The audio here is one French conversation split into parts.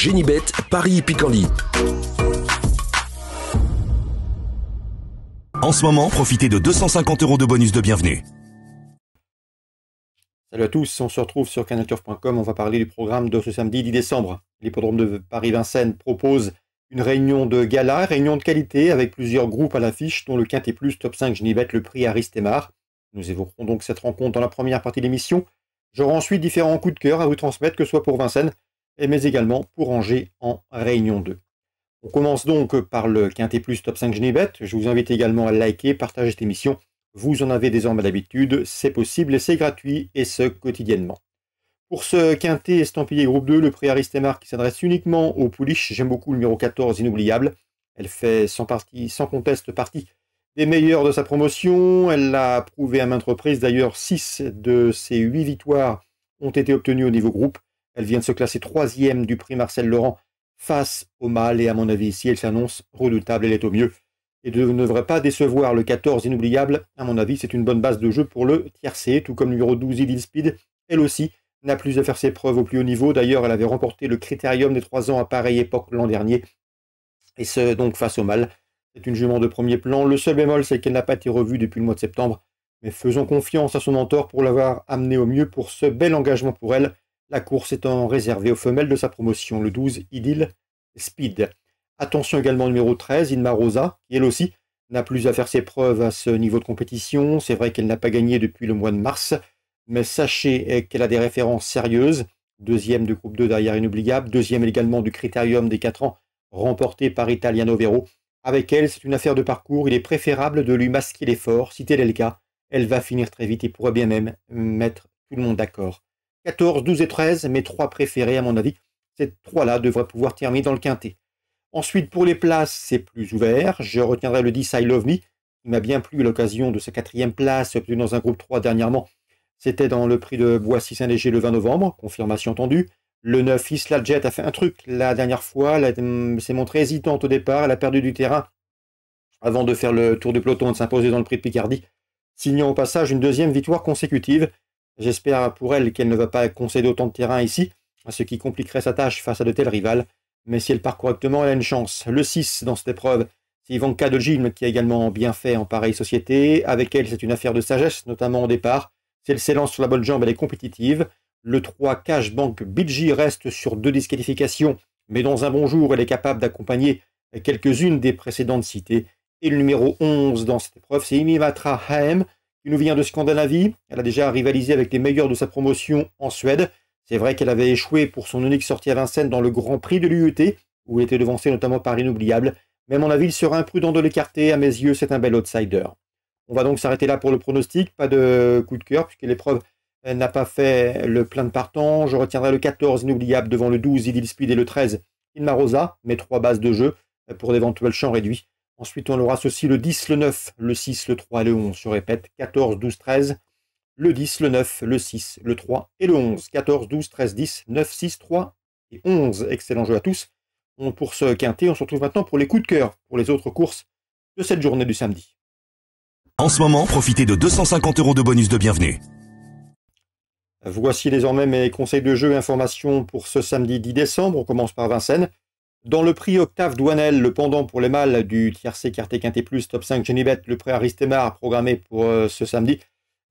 Génibet, Paris-Picardie. En ce moment, profitez de 250 € de bonus de bienvenue. Salut à tous, on se retrouve sur canalturf.com. On va parler du programme de ce samedi 10 décembre. L'hippodrome de Paris-Vincennes propose une réunion de gala, réunion de qualité avec plusieurs groupes à l'affiche, dont le Quintet Plus Top 5 Genibet, le prix Aristémar. Nous évoquerons donc cette rencontre dans la première partie de l'émission. J'aurai ensuite différents coups de cœur à vous transmettre, que ce soit pour Vincennes, mais également pour Angers en réunion 2. On commence donc par le Quintet Plus Top 5 Genibet. Je vous invite également à liker, partager cette émission. Vous en avez désormais l'habitude, c'est possible et c'est gratuit, et ce quotidiennement. Pour ce quintet estampillé groupe 2, le prix Aristémar qui s'adresse uniquement aux pouliches, j'aime beaucoup le numéro 14, Inoubliable. Elle fait sans conteste partie des meilleures de sa promotion. Elle l'a prouvé à maintes reprises. D'ailleurs, 6 de ses 8 victoires ont été obtenues au niveau groupe. Elle vient de se classer 3e du prix Marcel Laurent face au mâle. Et à mon avis, ici, elle s'annonce redoutable. Elle est au mieux. Et ne devrait pas décevoir le 14 Inoubliable. À mon avis, c'est une bonne base de jeu pour le tiercé, tout comme le numéro 12 Idil Speed. Elle aussi n'a plus à faire ses preuves au plus haut niveau. D'ailleurs, elle avait remporté le Critérium des 3 ans à pareille époque l'an dernier. Et ce, donc, face au mâle. C'est une jument de premier plan. Le seul bémol, c'est qu'elle n'a pas été revue depuis le mois de septembre. Mais faisons confiance à son mentor pour l'avoir amenée au mieux pour ce bel engagement pour elle. La course étant réservée aux femelles de sa promotion, le 12 Idil Speed. Attention également au numéro 13, Inma Rosa, qui elle aussi n'a plus à faire ses preuves à ce niveau de compétition. C'est vrai qu'elle n'a pas gagné depuis le mois de mars, mais sachez qu'elle a des références sérieuses. Deuxième de groupe 2 derrière Inoubliable, deuxième également du Critérium des 4 ans, remporté par Italiano Vero. Avec elle, c'est une affaire de parcours, il est préférable de lui masquer l'effort. Si tel est le cas, elle va finir très vite et pourrait bien même mettre tout le monde d'accord. 14, 12 et 13, mes 3 préférés à mon avis. Ces 3-là devraient pouvoir terminer dans le quintet. Ensuite, pour les places, c'est plus ouvert. Je retiendrai le 10 I Love Me, qui m'a bien plu à l'occasion de sa 4e place, obtenue dans un groupe 3 dernièrement. C'était dans le prix de Boissy-Saint-Léger le 20 novembre, confirmation entendue. Le 9 Isla Jet a fait un truc la dernière fois, elle s'est montrée hésitante au départ, elle a perdu du terrain avant de faire le tour du peloton et de s'imposer dans le prix de Picardie, signant au passage une 2e victoire consécutive. J'espère pour elle qu'elle ne va pas concéder autant de terrain ici, ce qui compliquerait sa tâche face à de tels rivales. Mais si elle part correctement, elle a une chance. Le 6 dans cette épreuve, c'est Ivanka de Gilles qui a également bien fait en pareille société. Avec elle, c'est une affaire de sagesse, notamment au départ. Si elle s'élance sur la bonne jambe, elle est compétitive. Le 3 Cash Bank Bidji reste sur 2 disqualifications, mais dans un bon jour, elle est capable d'accompagner quelques-unes des précédentes citées. Et le numéro 11 dans cette épreuve, c'est Imimatra Haem, qui nous vient de Scandinavie. Elle a déjà rivalisé avec les meilleurs de sa promotion en Suède. C'est vrai qu'elle avait échoué pour son unique sortie à Vincennes dans le Grand Prix de l'UET, où elle était devancée notamment par Inoubliable. Mais à mon avis, il sera imprudent de l'écarter. À mes yeux, c'est un bel outsider. On va donc s'arrêter là pour le pronostic. Pas de coup de cœur, puisque l'épreuve n'a pas fait le plein de partants. Je retiendrai le 14 Inoubliable devant le 12 Idil Speed et le 13 Inma Rosa, mes 3 bases de jeu pour d'éventuels champs réduits. Ensuite, on aura ceci le 10, le 9, le 6, le 3 et le 11. Je répète, 14, 12, 13. Le 10, le 9, le 6, le 3 et le 11. 14, 12, 13, 10, 9, 6, 3 et 11. Excellent jeu à tous. Pour ce quintet, on se retrouve maintenant pour les coups de cœur, pour les autres courses de cette journée du samedi. En ce moment, profitez de 250 € de bonus de bienvenue. Voici désormais mes conseils de jeu et informations pour ce samedi 10 décembre. On commence par Vincennes. Dans le prix Octave Douanel, le pendant pour les mâles du tiercé quarté Quintet Plus Top 5 Genibet, le prix Aristémar programmé pour ce samedi,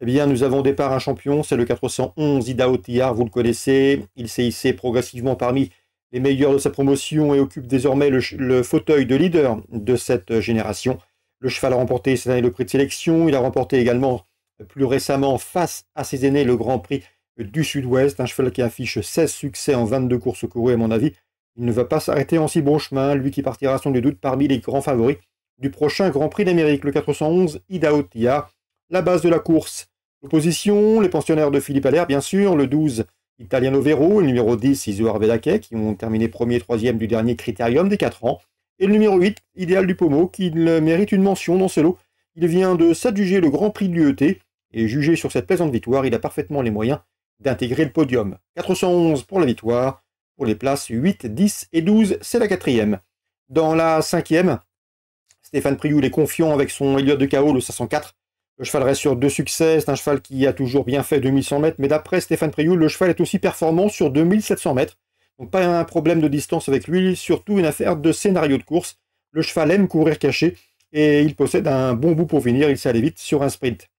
eh bien, nous avons au départ un champion, c'est le 411 Idaho Tiar, vous le connaissez. Il s'est hissé progressivement parmi les meilleurs de sa promotion et occupe désormais le fauteuil de leader de cette génération. Le cheval a remporté cette année le prix de sélection. Il a remporté également plus récemment face à ses aînés le Grand Prix du Sud-Ouest. Un cheval qui affiche 16 succès en 22 courses courues à mon avis. Il ne va pas s'arrêter en si bon chemin, lui qui partira sans doute parmi les grands favoris du prochain Grand Prix d'Amérique, le 411 Idaho Tiar. La base de la course, l'opposition, les pensionnaires de Philippe Allaire, bien sûr, le 12 Italiano Vero, le numéro 10 Isoar Velake, qui ont terminé premier et troisième du dernier Critérium des 4 ans, et le numéro 8, Idéal du Pomo, qui mérite une mention dans ce lot. Il vient de s'adjuger le Grand Prix de l'UET, et jugé sur cette plaisante victoire, il a parfaitement les moyens d'intégrer le podium. 411 pour la victoire, pour les places 8, 10 et 12, c'est la 4e. Dans la 5e, Stéphane Prioul est confiant avec son Elliott de KO, le 504. Le cheval reste sur 2 succès, c'est un cheval qui a toujours bien fait 2100 mètres, mais d'après Stéphane Prioul, le cheval est aussi performant sur 2700 mètres. Donc pas un problème de distance avec lui, surtout une affaire de scénario de course. Le cheval aime courir caché et il possède un bon bout pour finir, il sait aller vite sur un sprint.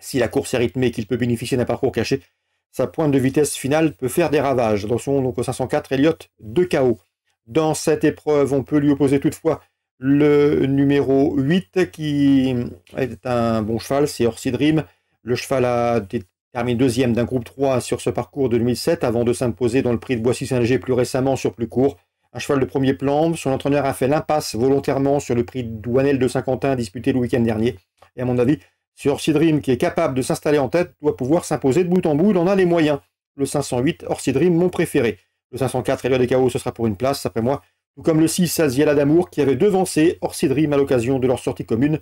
Si la course est rythmée et qu'il peut bénéficier d'un parcours caché, sa pointe de vitesse finale peut faire des ravages. Attention donc au 504, Elliott de KO. Dans cette épreuve, on peut lui opposer toutefois le numéro 8 qui est un bon cheval, c'est Orsi Dream. Le cheval a terminé deuxième d'un groupe 3 sur ce parcours de 2007 avant de s'imposer dans le prix de Boissy-Saint-Léger plus récemment sur plus court. Un cheval de premier plan, son entraîneur a fait l'impasse volontairement sur le prix Douanel de Saint-Quentin disputé le week-end dernier. Et à mon avis, ce Orsi Dream qui est capable de s'installer en tête doit pouvoir s'imposer de bout en bout, il en a les moyens. Le 508, Orsi Dream, mon préféré. Le 504, Elliott de KO, ce sera pour une place, après moi. Tout comme le 6, Aziela d'Amour, qui avait devancé Orsi Dream à l'occasion de leur sortie commune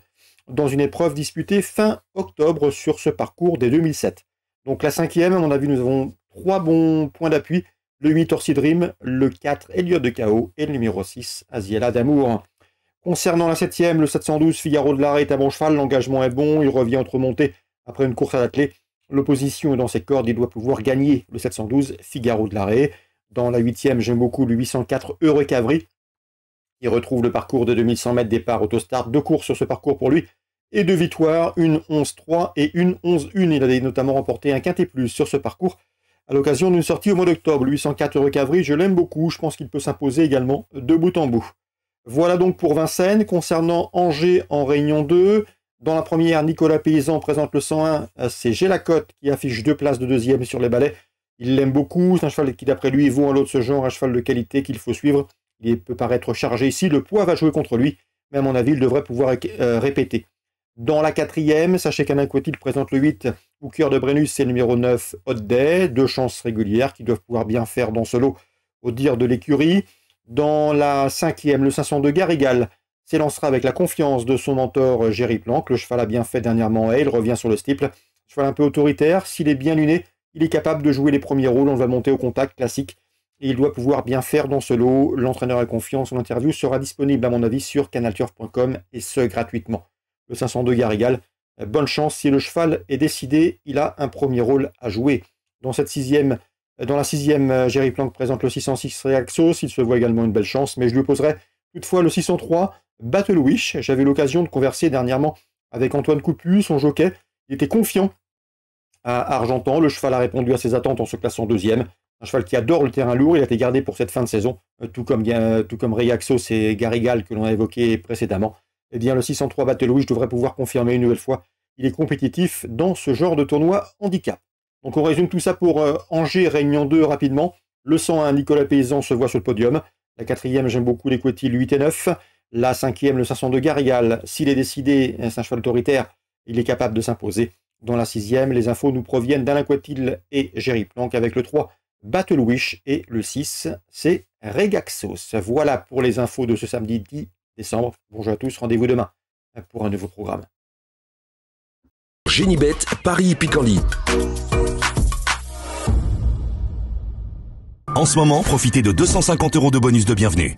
dans une épreuve disputée fin octobre sur ce parcours des 2007. Donc la 5e, à mon avis, nous avons 3 bons points d'appui. Le 8, Orsi Dream, le 4, Elliott de KO et le numéro 6, Aziela d'Amour. Concernant la 7e, le 712, Figaro de l'Arrêt est un bon cheval, l'engagement est bon, il revient entre montées après une course à l'attelé. L'opposition est dans ses cordes, il doit pouvoir gagner le 712, Figaro de l'Arrêt. Dans la 8e, j'aime beaucoup le 804, Eurecavri. Il retrouve le parcours de 2100 mètres départ autostart, 2 courses sur ce parcours pour lui, et 2 victoires, une 11-3 et une 11-1. Il a notamment remporté un quintet plus sur ce parcours à l'occasion d'une sortie au mois d'octobre. Le 804 Eurecavri, je l'aime beaucoup, je pense qu'il peut s'imposer également de bout en bout. Voilà donc pour Vincennes. Concernant Angers en Réunion 2, dans la première, Nicolas Paysan présente le 101, c'est Gélacotte qui affiche 2 places de deuxième sur les balais. Il l'aime beaucoup, c'est un cheval qui d'après lui vaut un lot de ce genre, un cheval de qualité qu'il faut suivre. Il peut paraître chargé ici, le poids va jouer contre lui, mais à mon avis il devrait pouvoir répéter. Dans la 4e, sachez qu'Alain Coetil présente le 8, ou Cœur de Brennus, c'est le numéro 9, Hot Day, 2 chances régulières qui doivent pouvoir bien faire dans ce lot au dire de l'écurie. Dans la 5e, le 502 Garrigal s'élancera avec la confiance de son mentor Géry Planck. Le cheval a bien fait dernièrement et il revient sur le steeple. Cheval un peu autoritaire, s'il est bien luné, il est capable de jouer les premiers rôles, on va monter au contact classique. Et il doit pouvoir bien faire dans ce lot. L'entraîneur a confiance, son interview sera disponible à mon avis sur canalturf.com et ce gratuitement. Le 502 Garrigal, bonne chance, si le cheval est décidé, il a un premier rôle à jouer. Dans la 6e, Géry Planck présente le 606 Reaxos, il se voit également une belle chance, mais je lui opposerai toutefois le 603 Battle Wish. J'avais l'occasion de converser dernièrement avec Antoine Coupu, son jockey. Il était confiant à Argentan, le cheval a répondu à ses attentes en se classant 2e. Un cheval qui adore le terrain lourd, il a été gardé pour cette fin de saison, tout comme Reaxos et Garrigal que l'on a évoqué précédemment. Eh bien, le 603 Battle Wish devrait pouvoir confirmer une nouvelle fois. Il est compétitif dans ce genre de tournoi handicap. Donc on résume tout ça pour Angers, Réunion 2 rapidement. Le 101, Nicolas Paysan se voit sur le podium. La 4e, j'aime beaucoup les Coetil 8 et 9. La 5e, le 502 Garrigal. S'il est décidé, c'est un cheval autoritaire, il est capable de s'imposer. Dans la 6e, les infos nous proviennent d'Alain Coetil et Géry Planck avec le 3, Battle Wish, et le 6, c'est Regaxos. Voilà pour les infos de ce samedi 10 décembre. Bonjour à tous, rendez-vous demain pour un nouveau programme. Génibet, Paris Picardie. En ce moment, profitez de 250 € de bonus de bienvenue.